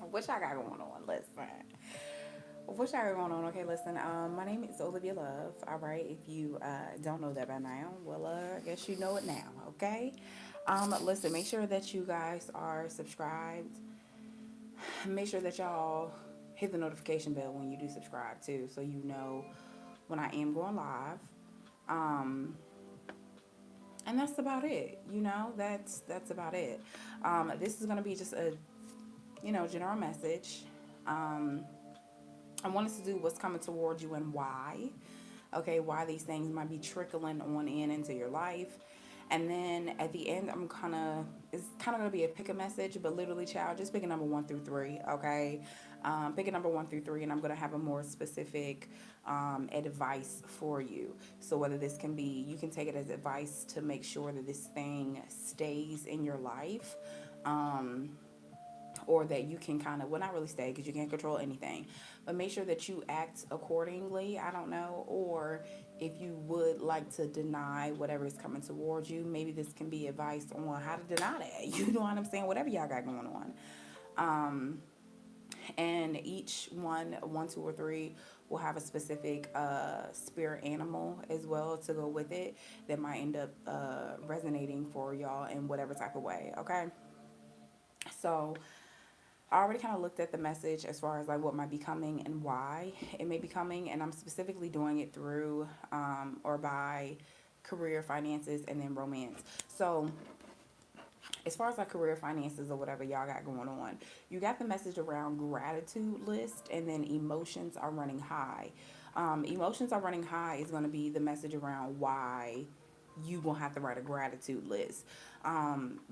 What y'all got going on? Listen. What y'all got going on? Okay, listen. My name is Olivia Love. All right. If you don't know that by now, well, I guess you know it now. Okay. Listen. Make sure that you guys are subscribed. Make sure that y'all hit the notification bell when you do subscribe too, so you know when I am going live. Um, and that's about it. That's about it. This is gonna be just a general message. Um, I wanted to do what's coming towards you and why. Okay, why these things might be trickling on in into your life. And then at the end, it's kind of gonna be a pick a message, but literally, child, just pick a number 1 through 3. Okay, pick a number 1 through 3, and I'm gonna have a more specific advice for you. So whether this can be, you can take it as advice to make sure that this thing stays in your life. Um, or that you can kind of, well, not really stay because you can't control anything, but make sure that you act accordingly. I don't know. Or if you would like to deny whatever is coming towards you, maybe this can be advice on how to deny that. You know what I'm saying? Whatever y'all got going on. Um, and each one, two, or three will have a specific spirit animal as well to go with it that might end up resonating for y'all in whatever type of way. Okay. So I already kind of looked at the message as far as like what might be coming and why it may be coming, and I'm specifically doing it through or by career, finances, and then romance. So as far as like career, finances, or whatever y'all got going on, you got the message around gratitude list, and then emotions are running high. Emotions are running high is going to be the message around why you gonna have to write a gratitude list.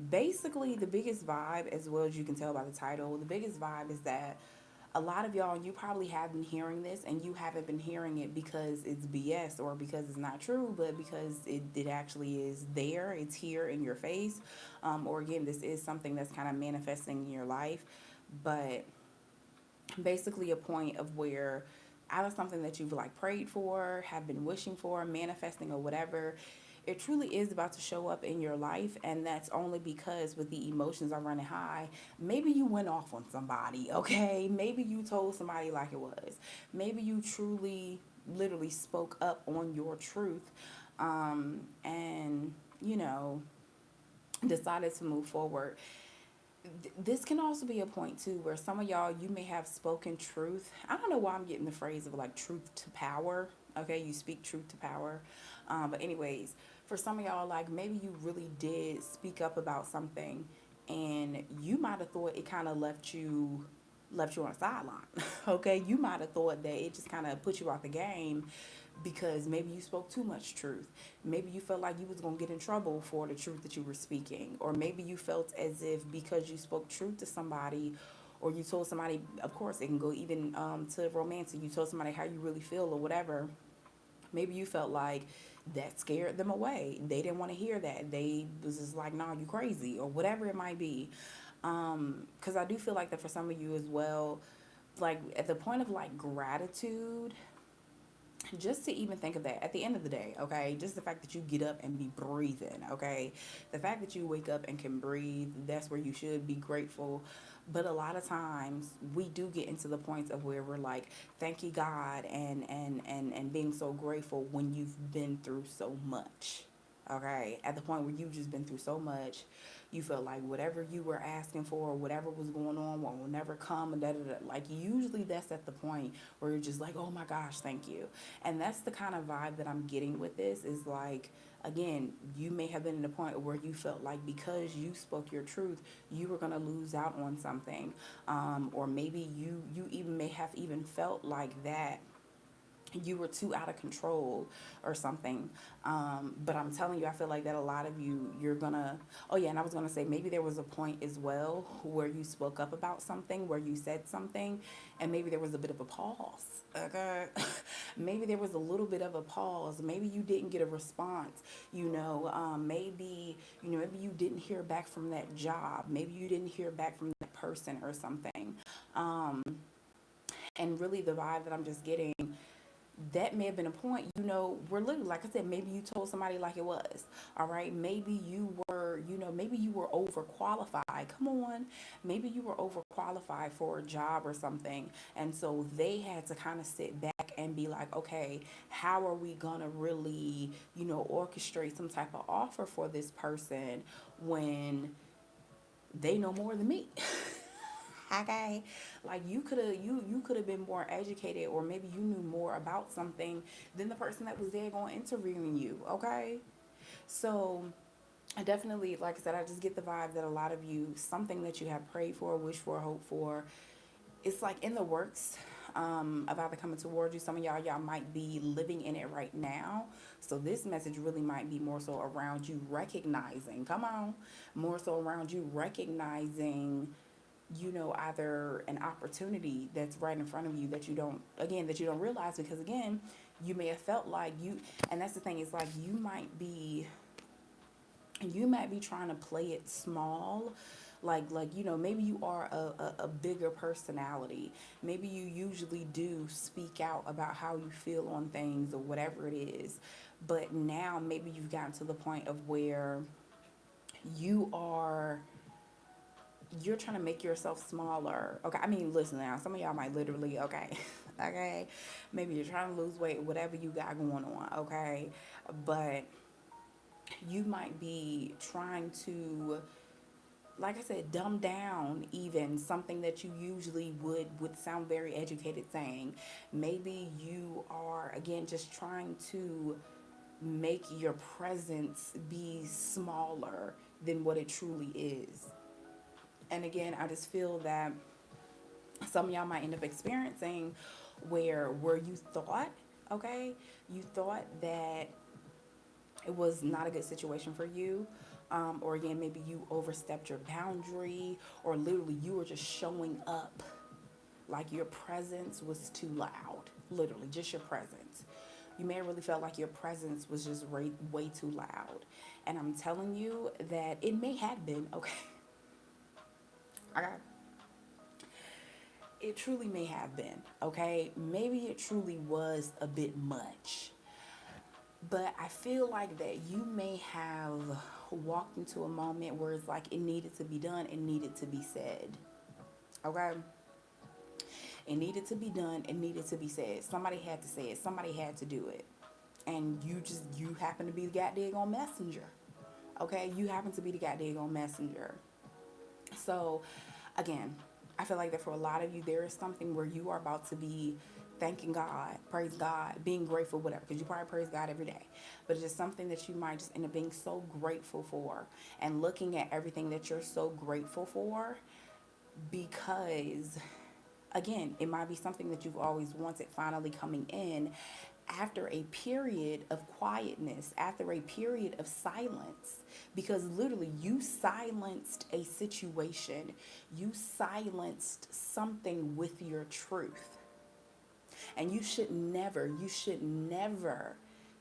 Basically, the biggest vibe, as well as you can tell by the title, the biggest vibe is that a lot of y'all, you probably have been hearing this, and you haven't been hearing it because it's BS or because it's not true, but because it actually is there. It's here in your face. Or again, this is something that's kind of manifesting in your life. But basically, a point of where out of something that you've like prayed for, have been wishing for, manifesting, or whatever, it truly is about to show up in your life. And that's only because with the emotions are running high, maybe you went off on somebody. Okay, maybe you told somebody like it was, maybe you truly literally spoke up on your truth, and decided to move forward. This can also be a point too where some of y'all, you may have spoken truth. I don't know why I'm getting the phrase of like truth to power. Okay, you speak truth to power. But anyways, for some of y'all, like maybe you really did speak up about something, and you might have thought it kind of left you on the sideline. Okay, you might have thought that it just kind of put you out the game because maybe you spoke too much truth. Maybe you felt like you was going to get in trouble for the truth that you were speaking, or maybe you felt as if because you spoke truth to somebody, or you told somebody, of course it can go even to romantic, you told somebody how you really feel or whatever. Maybe you felt like that scared them away. They didn't want to hear that. They was just like, "Nah, you crazy," or whatever it might be. Because I do feel like that for some of you as well, like at the point of like gratitude, just to even think of that at the end of the day, okay, just the fact that you get up and be breathing, okay, the fact that you wake up and can breathe, that's where you should be grateful. But a lot of times we do get into the points of where we're like, thank you God, and being so grateful when you've been through so much. Okay, at the point where you've just been through so much, you felt like whatever you were asking for, whatever was going on, will never come, and da da da. Like usually that's at the point where you're just like, oh my gosh, thank you. And that's the kind of vibe that I'm getting with this. Is like, again, you may have been in a point where you felt like because you spoke your truth, you were gonna lose out on something, or maybe you even may have even felt like that you were too out of control or something. But I'm telling you, I feel like that a lot of you, you're gonna, oh yeah, and I was gonna say maybe there was a point as well where you spoke up about something, where you said something, and maybe there was a bit of a pause. Okay. Maybe there was a little bit of a pause. Maybe you didn't get a response. Maybe you didn't hear back from that job. Maybe you didn't hear back from that person or something. Um, and really, the vibe that I'm just getting, that may have been a point, we're literally, like I said, maybe you told somebody like it was. All right, maybe you were overqualified like, come on, maybe you were overqualified for a job or something. And so they had to kind of sit back and be like, okay, how are we going to really, orchestrate some type of offer for this person when they know more than me? Okay, like you could have been more educated, or maybe you knew more about something than the person that was there going interviewing you. Okay, so I definitely, like I said, I just get the vibe that a lot of you, something that you have prayed for, wished for, hoped for, it's like in the works, of either coming towards you. Some of y'all might be living in it right now. So this message really might be more so around you recognizing, come on, more so around you recognizing, either an opportunity that's right in front of you that you don't realize, because again, you may have felt like you, and that's the thing, it's like you might be trying to play it small, like maybe you are a bigger personality, maybe you usually do speak out about how you feel on things or whatever it is, but now maybe you've gotten to the point of where you are you're trying to make yourself smaller. Okay, I mean, listen now, some of y'all might literally, okay, okay, maybe you're trying to lose weight, whatever you got going on, okay, but you might be trying to, like I said, dumb down even something that you usually would sound very educated saying. Maybe you are again just trying to make your presence be smaller than what it truly is. And again, I just feel that some of y'all might end up experiencing where you thought, okay, you thought that it was not a good situation for you, or again, maybe you overstepped your boundary, or literally you were just showing up like your presence was too loud. Literally, just your presence. You may have really felt like your presence was just way too loud. And I'm telling you that it may have been, okay? Okay. It truly may have been, okay? Maybe it truly was a bit much. But I feel like that you may have walked into a moment where it's like it needed to be done, it needed to be said. Okay? It needed to be done, it needed to be said. Somebody had to say it, somebody had to do it. And you happen to be the goddamn messenger. Okay? You happen to be the goddamn messenger. So, again, I feel like that for a lot of you, there is something where you are about to be thanking God, praise God, being grateful, whatever, because you probably praise God every day. But it's just something that you might just end up being so grateful for, and looking at everything that you're so grateful for, because again, it might be something that you've always wanted finally coming in after a period of quietness, after a period of silence, because literally you silenced a situation, you silenced something with your truth. And you should never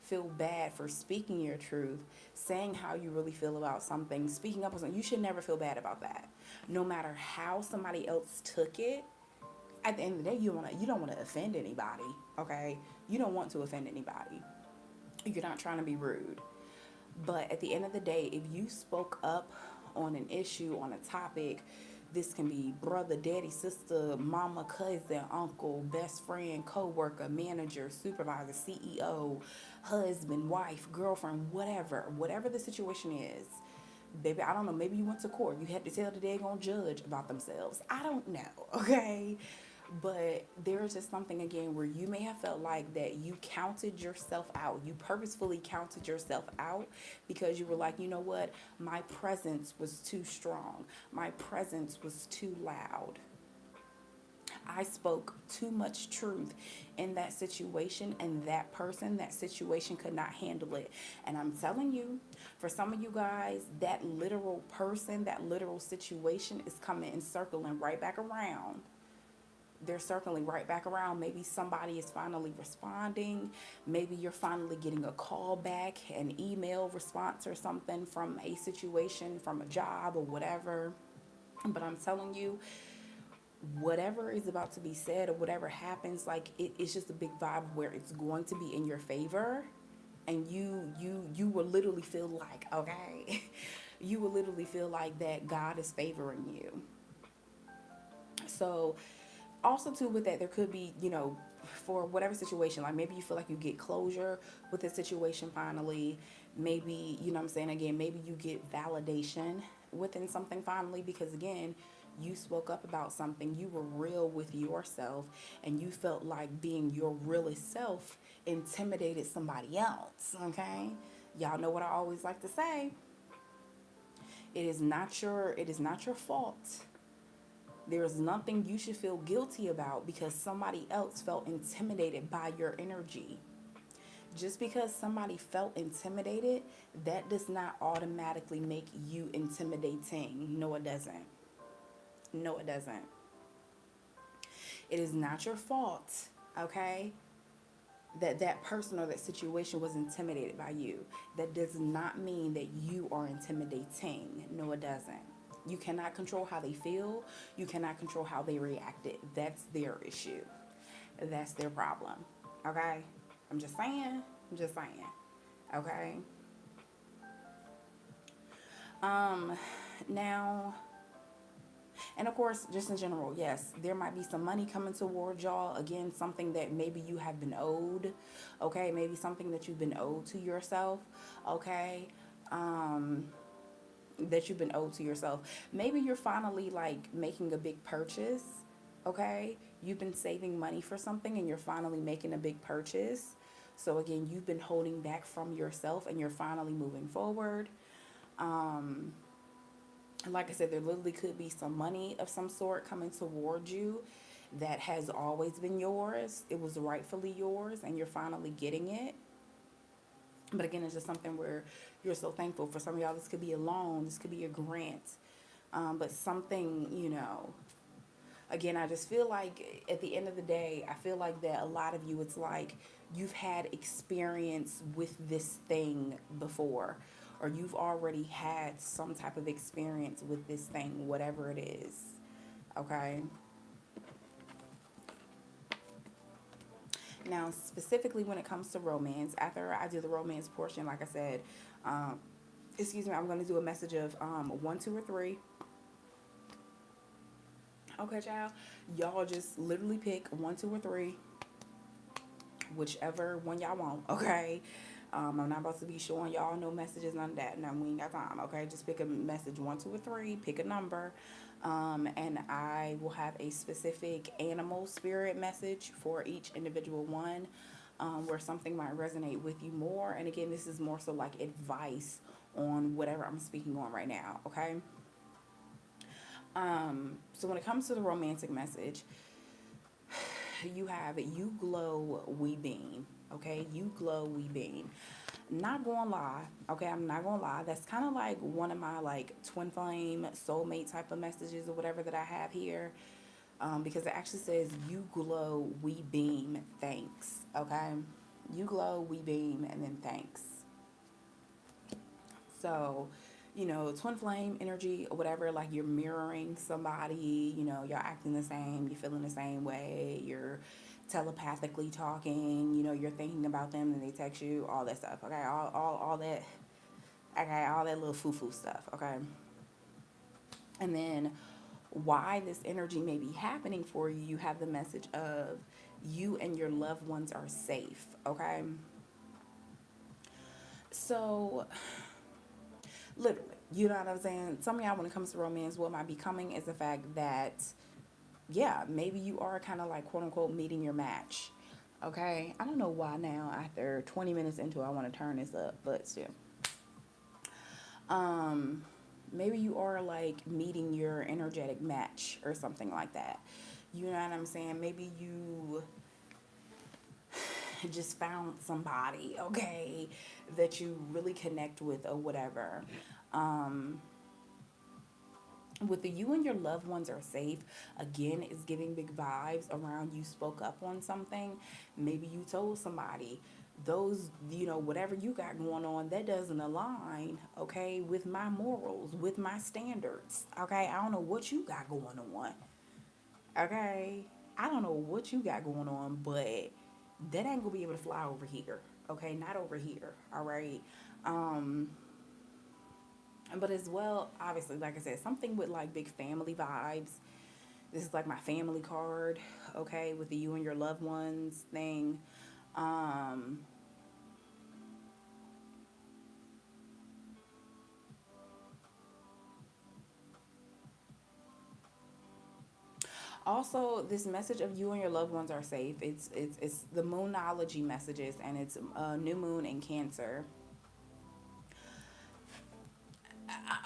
feel bad for speaking your truth, saying how you really feel about something, speaking up on something. You should never feel bad about that. No matter how somebody else took it, at the end of the day, you don't want to offend anybody, okay? You don't want to offend anybody. You're not trying to be rude. But at the end of the day, if you spoke up on an issue, on a topic, this can be brother, daddy, sister, mama, cousin, uncle, best friend, co-worker, manager, supervisor, CEO, husband, wife, girlfriend, whatever the situation is. Baby, I don't know, maybe you went to court. You had to tell the daggone judge about themselves. I don't know, okay? But there is just something again where you may have felt like that you counted yourself out. You purposefully counted yourself out because you were like, you know what? My presence was too strong. My presence was too loud. I spoke too much truth in that situation, and that situation could not handle it. And I'm telling you, for some of you guys, that literal person, that literal situation is coming and circling right back around. They're circling right back around. Maybe somebody is finally responding. Maybe you're finally getting a call back, an email response or something from a situation, from a job or whatever. But I'm telling you, whatever is about to be said or whatever happens, like it's just a big vibe where it's going to be in your favor. And you will literally feel like, okay, you will literally feel like that God is favoring you. So also too with that, there could be, for whatever situation, like maybe you feel like you get closure with the situation finally. Maybe, you know what I'm saying, again, maybe you get validation within something finally, because again, you spoke up about something, you were real with yourself, and you felt like being your realest self intimidated somebody else. Okay, y'all know what I always like to say: it is not your fault. There's nothing you should feel guilty about because somebody else felt intimidated by your energy. Just because somebody felt intimidated, that does not automatically make you intimidating. No, it doesn't. No, it doesn't. It is not your fault, okay, that that person or that situation was intimidated by you. That does not mean that you are intimidating. No, it doesn't. You cannot control how they feel. You cannot control how they reacted. That's their issue. That's their problem. Okay? I'm just saying. I'm just saying. Okay? Um now, and of course, just in general, yes, there might be some money coming towards y'all. Again, something that maybe you have been owed. Okay? Maybe something that you've been owed to yourself. Okay? Um that you've been owed to yourself. Maybe you're finally like making a big purchase. Okay? You've been saving money for something and you're finally making a big purchase. So again, you've been holding back from yourself and you're finally moving forward. Um like I said, there literally could be some money of some sort coming towards you that has always been yours. It was rightfully yours and you're finally getting it. But again, it's just something where you're so thankful. For some of y'all, this could be a loan, this could be a grant, but something, again, I just feel like at the end of the day, I feel like that a lot of you, it's like you've had experience with this thing before, or you've already had some type of experience with this thing, whatever it is. Okay. Now, specifically when it comes to romance, after I do the romance portion, like I said, um, excuse me, I'm going to do a message of one, two, or three. Okay, child. Y'all just literally pick one, two, or three, whichever one y'all want. Okay. I'm not about to be showing y'all no messages, none of that. No, we ain't got time. Okay, just pick a message one, two, or three. Pick a number, and I will have a specific animal spirit message for each individual one, where something might resonate with you more. And again, this is more so like advice on whatever I'm speaking on right now. Okay. So when it comes to the romantic message, you have you glow, we beam. Okay, you glow, we beam. Not gonna lie, okay, I'm not gonna lie. That's kind of like one of my like twin flame soulmate type of messages or whatever that I have here, because it actually says you glow, we beam, thanks. Okay, you glow, we beam, and then thanks. So, twin flame energy or whatever, like you're mirroring somebody, you're acting the same, you're feeling the same way, you're telepathically talking, you're thinking about them and they text you, all that stuff. Okay, all that, okay, all that little foo foo stuff. Okay. And then why this energy may be happening for you, you have the message of you and your loved ones are safe. Okay. So, literally, you know what I'm saying? Some of y'all, when it comes to romance, what might be coming is the fact that, yeah, maybe you are kind of like quote unquote meeting your match. Okay. I don't know why now, after 20 minutes into it, I want to turn this up, but still. Um, Maybe you are like meeting your energetic match or something like that. You know what I'm saying? Maybe you just found somebody, okay, that you really connect with or whatever. Um, with the you and your loved ones are safe, again, is giving big vibes around you spoke up on something. Maybe you told somebody those, whatever you got going on that doesn't align, okay, with my morals, with my standards. Okay, I don't know what you got going on. Okay, I don't know what you got going on, but that ain't gonna be able to fly over here. Okay, not over here. All right. um But as well, obviously, like I said, something with like big family vibes. This is like my family card, okay, with the you and your loved ones thing. Um, Also, this message of you and your loved ones are safe. It's the moonology messages, and it's new moon in Cancer.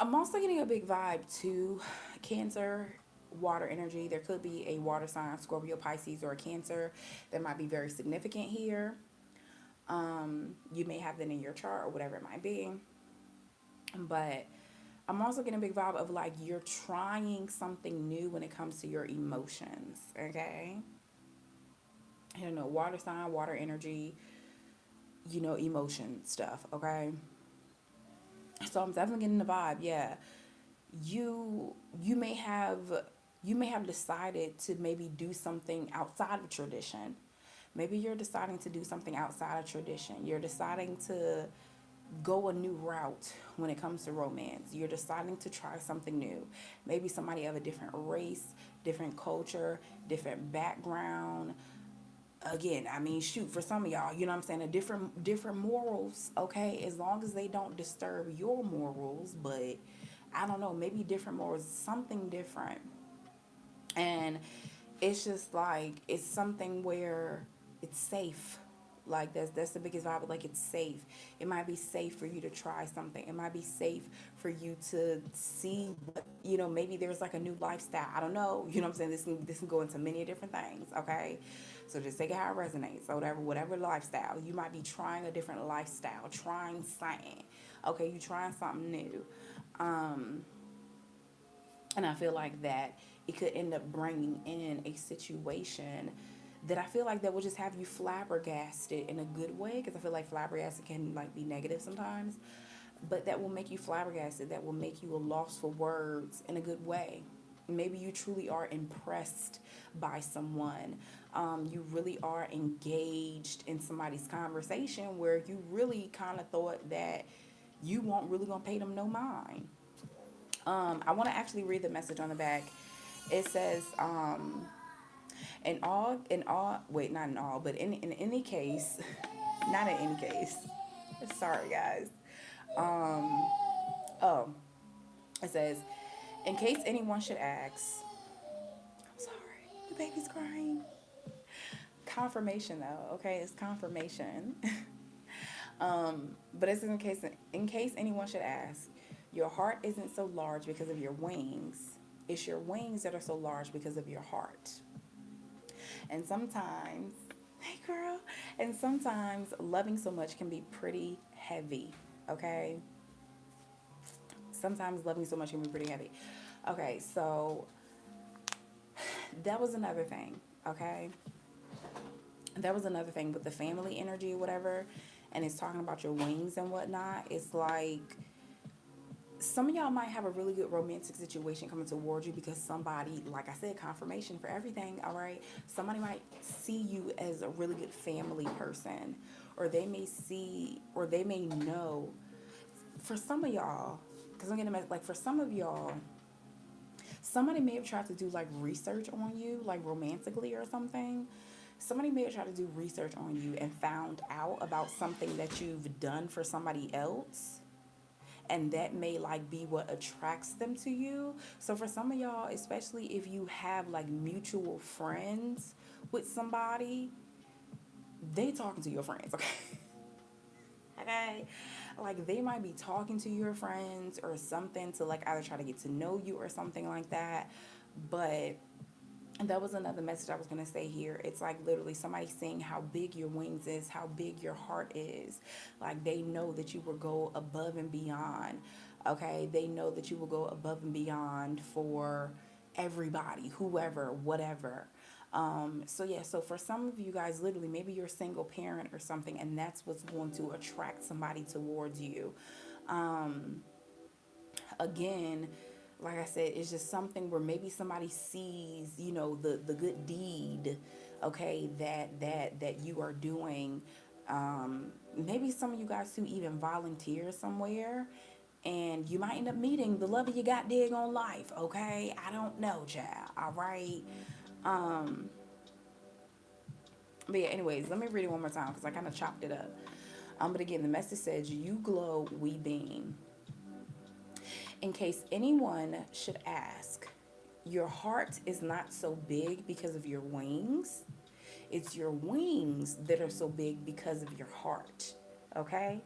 I'm also getting a big vibe to Cancer, water energy. There could be a water sign, Scorpio, Pisces, or a Cancer that might be very significant here. You may have that in your chart or whatever it might be. But I'm also getting a big vibe of like you're trying something new when it comes to your emotions. Okay. You know, water sign, water energy, emotion stuff. Okay. So I'm definitely getting the vibe. Yeah. You may have decided to maybe do something outside of tradition. Maybe you're deciding to do something outside of tradition. You're deciding to go a new route when it comes to romance. You're deciding to try something new. Maybe somebody of a different race, different culture, different background. Again, I mean, shoot, for some of y'all, you know what I'm saying, a different morals, okay? As long as they don't disturb your morals, but I don't know, maybe different morals, something different. And it's just like it's something where it's safe. Like that's the biggest vibe. Like it's safe. It might be safe for you to try something. It might be safe for you to see what maybe there's like a new lifestyle. I don't know. You know what I'm saying? This can go into many different things. Okay, so just take it how it resonates. So whatever lifestyle you might be trying, a different lifestyle, trying something. Okay, you trying something new. Um, and I feel like that it could end up bringing in a situation that I feel like that will just have you flabbergasted in a good way, because I feel like flabbergasted can like be negative sometimes, but that will make you flabbergasted, that will make you a loss for words in a good way. Maybe you truly are impressed by someone. You really are engaged in somebody's conversation where you really kind of thought that you weren't really gonna pay them no mind. I want to actually read the message on the back. It says, wait, not in all, but in any case, not in any case. Sorry, guys. Um, oh, it says, in case anyone should ask, I'm sorry, the baby's crying. Confirmation though, okay, it's confirmation. But it's in case anyone should ask, your heart isn't so large because of your wings. It's your wings that are so large because of your heart. And sometimes, hey girl, and sometimes loving so much can be pretty heavy. Okay, sometimes loving so much can be pretty heavy. Okay, so that was another thing. Okay, that was another thing with the family energy or whatever, and it's talking about your wings and whatnot. It's like some of y'all might have a really good romantic situation coming towards you because somebody, like I said, confirmation for everything, all right? Somebody might see you as a really good family person, or they may see, or they may know. For some of y'all, because I'm gonna like for some of y'all, somebody may have tried to do like research on you, like romantically or something. Somebody may have tried to do research on you and found out about something that you've done for somebody else, and that may like be what attracts them to you. So for some of y'all, especially if you have like mutual friends with somebody, they talking to your friends, okay? Okay, like they might be talking to your friends or something to like either try to get to know you or something like that. But that was another message I was going to say here. It's like literally somebody saying how big your wings is, how big your heart is. Like they know that you will go above and beyond. Okay, they know that you will go above and beyond for everybody, whoever, whatever. So yeah, so for some of you guys, literally, maybe you're a single parent or something, and that's what's going to attract somebody towards you. Um, Again, like I said, it's just something where maybe somebody sees, the good deed, okay, that you are doing. Maybe some of you guys who even volunteer somewhere, and you might end up meeting the love of your goddamn life, okay? I don't know, child, all right? Um, but yeah, anyways, let me read it one more time because I kind of chopped it up. But again, the message says, "You glow, we beam." In case anyone should ask, your heart is not so big because of your wings. It's your wings that are so big because of your heart. Okay?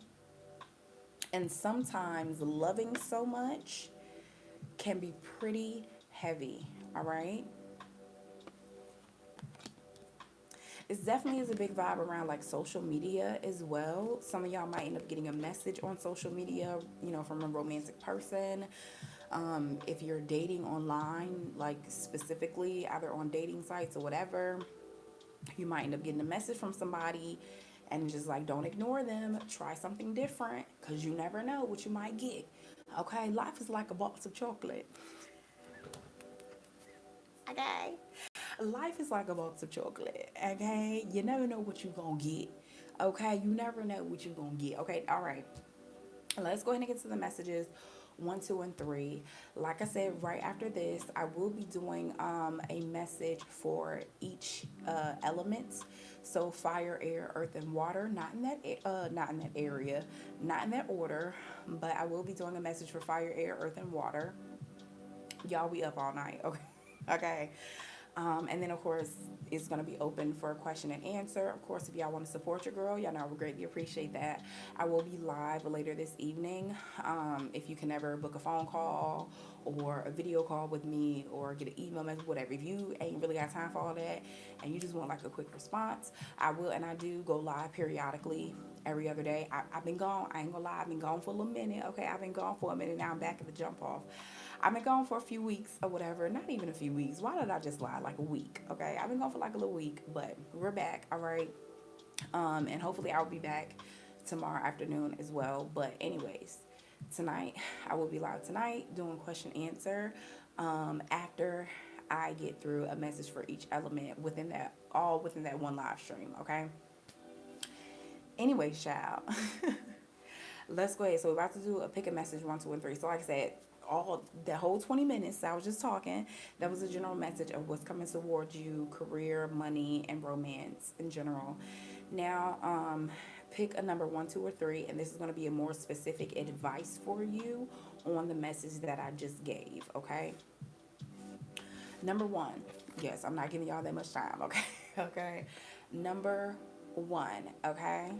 And sometimes loving so much can be pretty heavy. All right? It's definitely is a big vibe around like social media as well. Some of y'all might end up getting a message on social media, from a romantic person. If you're dating online, like specifically either on dating sites or whatever, you might end up getting a message from somebody and just like, don't ignore them. Try something different because you never know what you might get. Okay, life is like a box of chocolate. Okay, life is like a box of chocolate. Okay, you never know what you're gonna get. Okay, you never know what you're gonna get. Okay, all right. Let's go ahead and get to the messages 1, 2, and 3. Like I said, right after this, I will be doing a message for each element. So fire, air, earth, and water. Not in that area, not in that order, but I will be doing a message for fire, air, earth, and water. Y'all be up all night, okay? Okay. And then, of course, it's going to be open for a question and answer. Of course, if y'all want to support your girl, y'all know I would greatly appreciate that. I will be live later this evening. If you can ever book a phone call or a video call with me or get an email message, whatever. If you ain't really got time for all that and you just want like a quick response, I will. And I do go live periodically every other day. I've been gone. I ain't gonna lie. I've been gone for a little minute. Okay, I've been gone for a minute. Now I'm back at the jump off. I've been gone for a few weeks or whatever. Not even a few weeks. Why did I just lie? Like a week. Okay, I've been gone for like a little week, but we're back. All right. And hopefully I'll be back tomorrow afternoon as well. But anyways, tonight I will be live tonight doing question answer. After I get through a message for each element within that one live stream. Okay. Anyway, child. Let's go ahead. So we're about to do a pick a message 1, 2, and 3. So like I said, all the whole 20 minutes I was just talking, that was a general message of what's coming towards you, career, money, and romance in general. Now, pick a number 1, 2, or 3, and this is going to be a more specific advice for you on the message that I just gave. Okay. Number 1. Yes, I'm not giving y'all that much time. Okay. Okay. Number 1. Okay.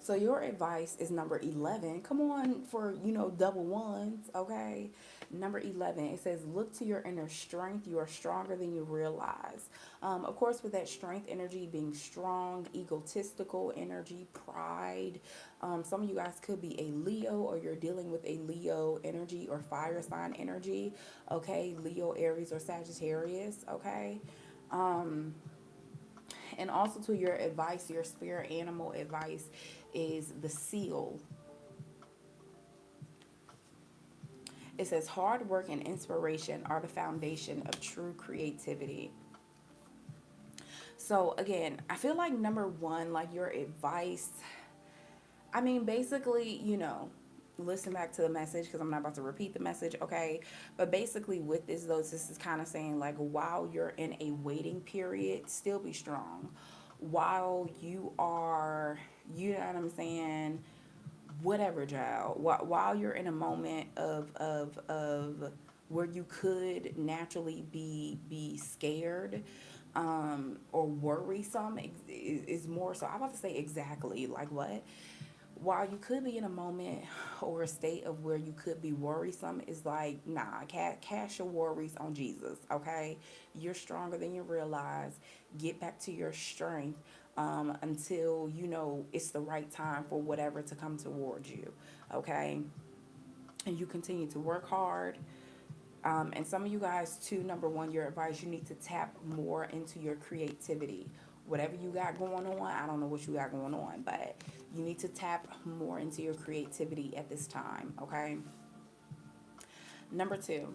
So your advice is number 11. Come on for, double ones, okay? Number 11, it says, look to your inner strength. You are stronger than you realize. Of course, with that strength energy being strong, egotistical energy, pride. Some of you guys could be a Leo or you're dealing with a Leo energy or fire sign energy, okay? Leo, Aries, or Sagittarius, okay? And also to your advice, your spirit animal advice is the seal. It says hard work and inspiration are the foundation of true creativity. So again, I feel like number 1, like your advice, I mean, basically, listen back to the message because I'm not about to repeat the message, okay? But basically, with this, though, this is kind of saying, like, while you're in a waiting period, still be strong. While you are, you know what I'm saying? Whatever, child. While you're in a moment of where you could naturally be scared, or worrisome is more so. I'm about to say exactly like what, while you could be in a moment or a state of where you could be worrisome, is like, nah, cast your worries on Jesus, okay? You're stronger than you realize. Get back to your strength, until you know it's the right time for whatever to come towards you, okay? And you continue to work hard. And some of you guys, too, number 1, your advice, you need to tap more into your creativity. Whatever you got going on, I don't know what you got going on, but you need to tap more into your creativity at this time, okay? Number 2,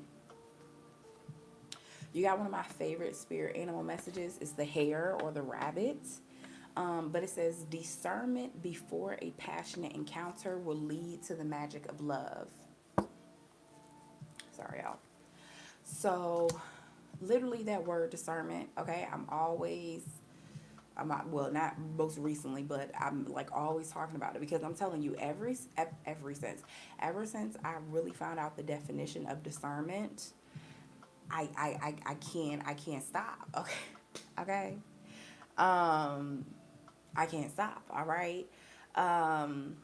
you got one of my favorite spirit animal messages. It's the hare or the rabbit. But it says discernment before a passionate encounter will lead to the magic of love. Sorry, y'all. So, literally, that word discernment. Okay, I'm not, well, not most recently, but I'm like always talking about it because I'm telling you, ever since I really found out the definition of discernment, I can't stop. Okay, okay. Um, I can't stop. All right. Um,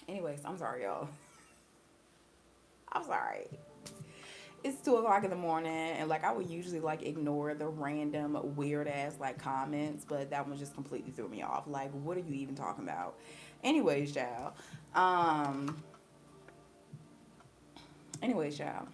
anyways, I'm sorry, y'all. I'm sorry. It's 2 o'clock in the morning, and like I would usually like ignore the random weird ass like comments, but that one just completely threw me off. Like, what are you even talking about? Anyways, child. Um. Anyways, child.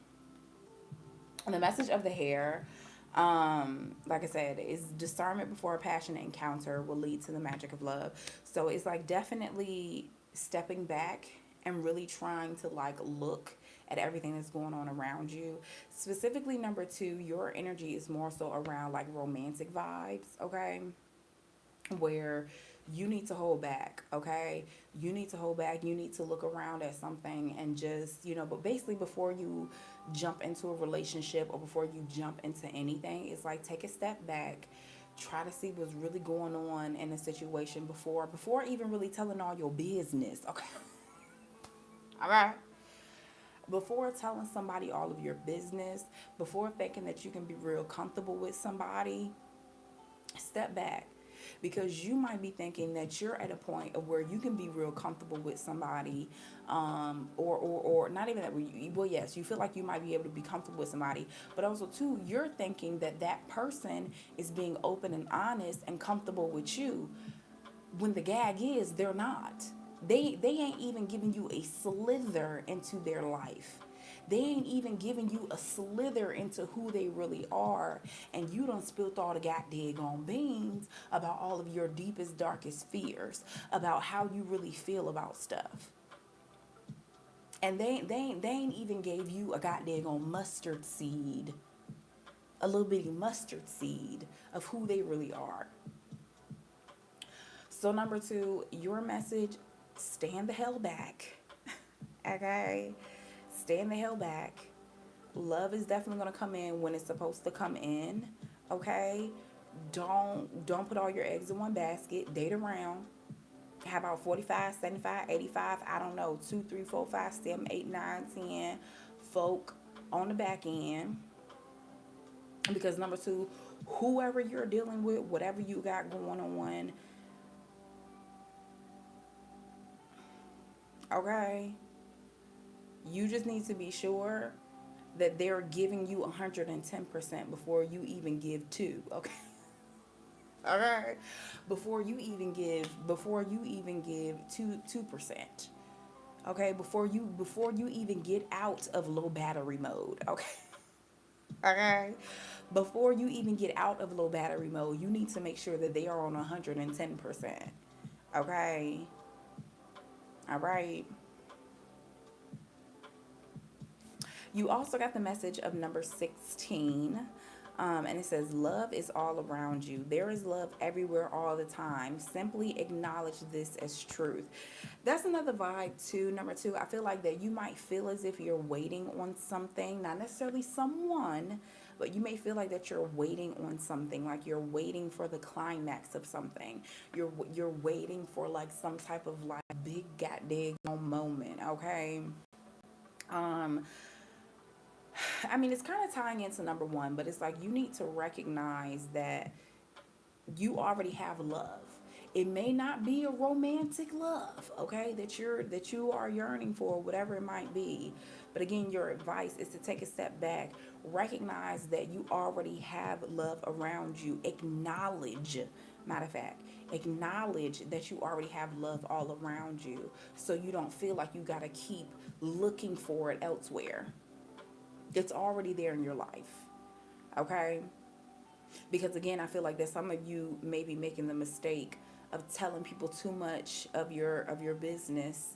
And the message of the hair, like I said, is discernment before a passionate encounter will lead to the magic of love. So it's like definitely stepping back and really trying to like look at everything that's going on around you. Specifically, number two, your energy is more so around like romantic vibes, okay? Where you need to hold back, okay? You need to hold back. You need to look around at something and just, but basically before you jump into a relationship or before you jump into anything, it's like take a step back, try to see what's really going on in a situation before even really telling all your business, okay? All right. Before telling somebody all of your business, before thinking that you can be real comfortable with somebody, step back, because you might be thinking that you're at a point of where you can be real comfortable with somebody, or not even that. Well, yes, you feel like you might be able to be comfortable with somebody, but also too, you're thinking that that person is being open and honest and comfortable with you, when the gag is they're not. They ain't even giving you a slither into their life. They ain't even giving you a slither into who they really are. And you done spilt all the goddamn beans about all of your deepest, darkest fears, about how you really feel about stuff. And they ain't even gave you a goddamn mustard seed, a little bitty mustard seed of who they really are. So number two, your message, stand the hell back. Okay? Stand the hell back. Love is definitely gonna come in when it's supposed to come in. Okay? Don't put all your eggs in one basket. Date around. How about 45, 75, 85? I don't know. 2, 3, 4, 5, 7, 8, 9, 10 folk on the back end. Because number two, whoever you're dealing with, whatever you got going on, okay, you just need to be sure that they're giving you 110% before you even give two. Okay. All right. Before you even give 2%. Okay. Before you even get out of low battery mode. Okay. Okay. Before you even get out of low battery mode, you need to make sure that they are on 110%. Okay. All right. You also got the message of number 16. And it says, love is all around you. There is love everywhere all the time. Simply acknowledge this as truth. That's another vibe, too. Number two, I feel like that you might feel as if you're waiting on something, not necessarily someone, but you may feel like that you're waiting on something, like you're waiting for the climax of something. You're waiting for like some type of like big goddamn moment, okay? Um, I mean, it's kind of tying into number one, but it's like you need to recognize that you already have love. It may not be a romantic love, okay, that you are yearning for, whatever it might be. But again, your advice is to take a step back, recognize that you already have love around you. Acknowledge, matter of fact, acknowledge that you already have love all around you, so you don't feel like you got to keep looking for it elsewhere. It's already there in your life. Okay? Because again, I feel like that some of you may be making the mistake of telling people too much of your business,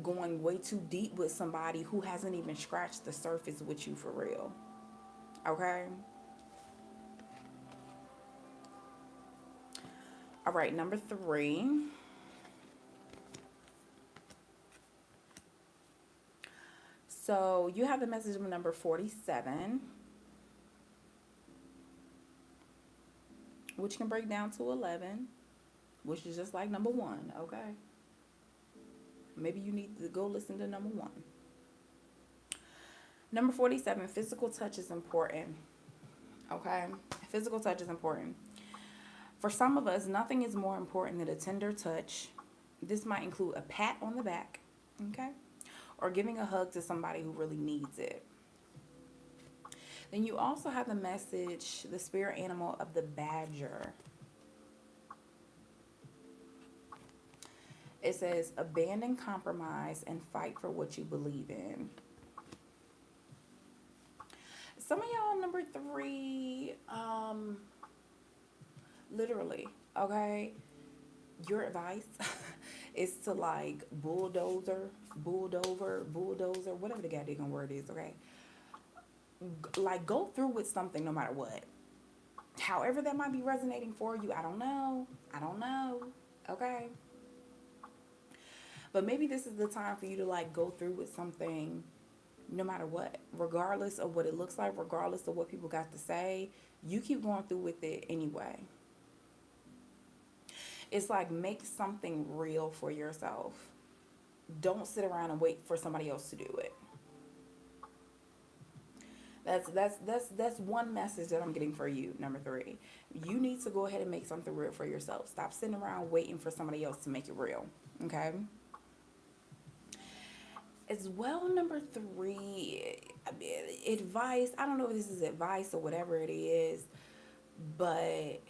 going way too deep with somebody who hasn't even scratched the surface with you for real. Okay. All right, number 3. So you have the message of number 47, which can break down to 11, which is just like number 1. Okay. Maybe you need to go listen to number 1. Number 47, physical touch is important. Okay. Physical touch is important. For some of us, nothing is more important than a tender touch. This might include a pat on the back. Okay. Or giving a hug to somebody who really needs it. Then you also have the message, the spirit animal of the badger. It says, abandon compromise and fight for what you believe in. Some of y'all, number 3, literally, okay? Your advice is to like bulldozer, whatever the goddamn word is, okay? Like go through with something no matter what. However that might be resonating for you, I don't know. Okay? But maybe this is the time for you to like go through with something no matter what. Regardless of what it looks like, regardless of what people got to say, you keep going through with it anyway. It's like make something real for yourself. Don't sit around and wait for somebody else to do it. That's one message that I'm getting for you, number 3. You need to go ahead and make something real for yourself. Stop sitting around waiting for somebody else to make it real. Okay? As well, number 3, advice. I don't know if this is advice or whatever it is, but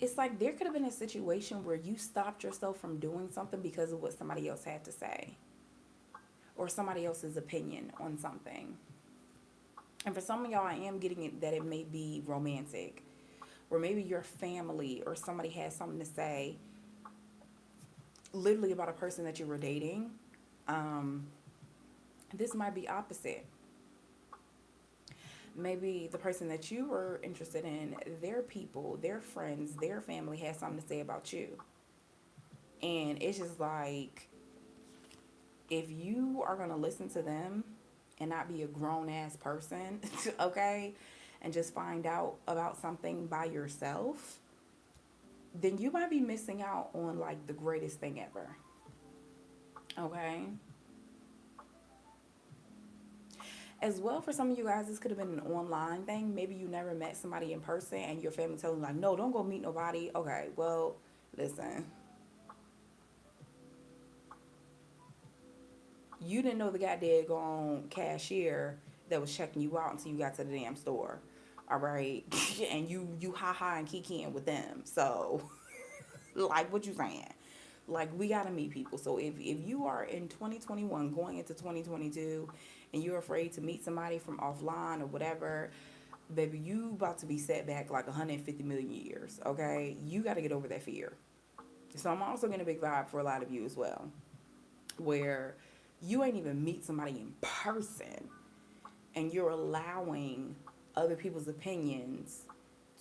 it's like there could have been a situation where you stopped yourself from doing something because of what somebody else had to say or somebody else's opinion on something. And for some of y'all, I am getting it that it may be romantic, or maybe your family or somebody has something to say literally about a person that you were dating. This might be opposite. Maybe the person that you were interested in, their people, their friends, their family has something to say about you. And it's just like, if you are going to listen to them and not be a grown ass person, okay, and just find out about something by yourself, then you might be missing out on like the greatest thing ever. Okay? As well, for some of you guys, this could have been an online thing. Maybe you never met somebody in person and your family telling you like, no, don't go meet nobody. Okay, well, listen. You didn't know the goddamn cashier that was checking you out until you got to the damn store. All right? And you ha-ha and kikiing with them. So, like, what you saying? Like, we got to meet people. So if you are in 2021 going into 2022 and you're afraid to meet somebody from offline or whatever, baby, you about to be set back like 150 million years, okay? You got to get over that fear. So I'm also getting a big vibe for a lot of you as well, where you ain't even meet somebody in person and you're allowing other people's opinions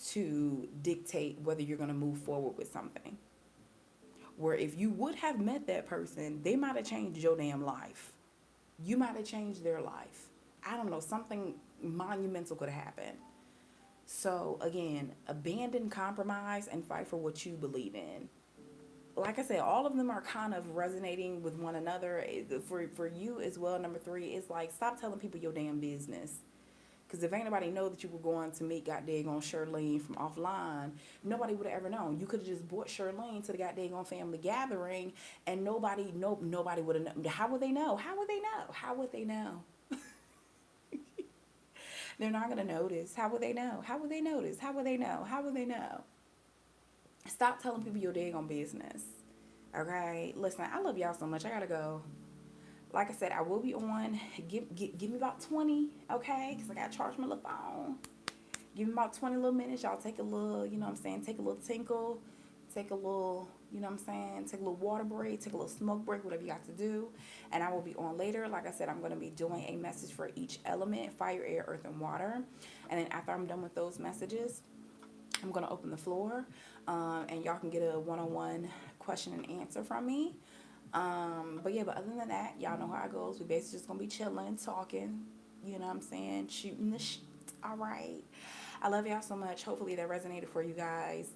to dictate whether you're going to move forward with something. Where if you would have met that person, they might have changed your damn life. You might have changed their life. I don't know, something monumental could have happened. So again, abandon compromise and fight for what you believe in. Like I said, all of them are kind of resonating with one another. For you as well, number 3, is like, stop telling people your damn business. Because if ain't nobody know that you were going to meet goddamn on Shirlene from offline, nobody would have ever known. You could have just brought Shirlene to the goddamn family gathering, and nobody would have known. How would they know? They're not gonna notice. How would they know? Stop telling people your daggone business. Okay, listen, I love y'all so much. I gotta go. Like I said, I will be on. Give me about 20, okay? Because I got to charge my little phone. Give me about 20 little minutes. Y'all take a little, you know what I'm saying? Take a little tinkle. Take a little You know what I'm saying? Take a little water break, take a little smoke break, whatever you got to do. And I will be on later. Like I said, I'm going to be doing a message for each element: fire, air, earth, and water. And then after I'm done with those messages, I'm going to open the floor, and y'all can get a one-on-one question and answer from me. But yeah, but other than that, y'all know how it goes. We basically just going to be chilling, talking, you know what I'm saying? Shooting the shit. All right. I love y'all so much. Hopefully that resonated for you guys.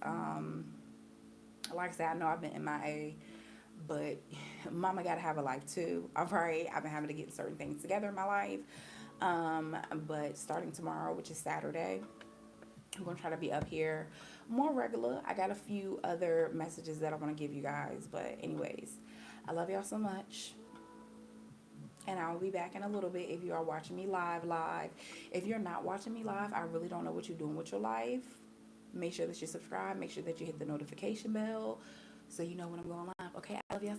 Like I said, I know I've been MIA, but mama gotta have a life too. All right. I've been having to get certain things together in my life. But starting tomorrow, which is Saturday, I'm gonna try to be up here more regular. I got a few other messages that I want to give you guys, but anyways, I love y'all so much, and I will be back in a little bit. If you are watching me live, if you're not watching me live, I really don't know what you're doing with your life. Make sure that you subscribe. Make sure that you hit the notification bell so you know when I'm going live. Okay, I love y'all so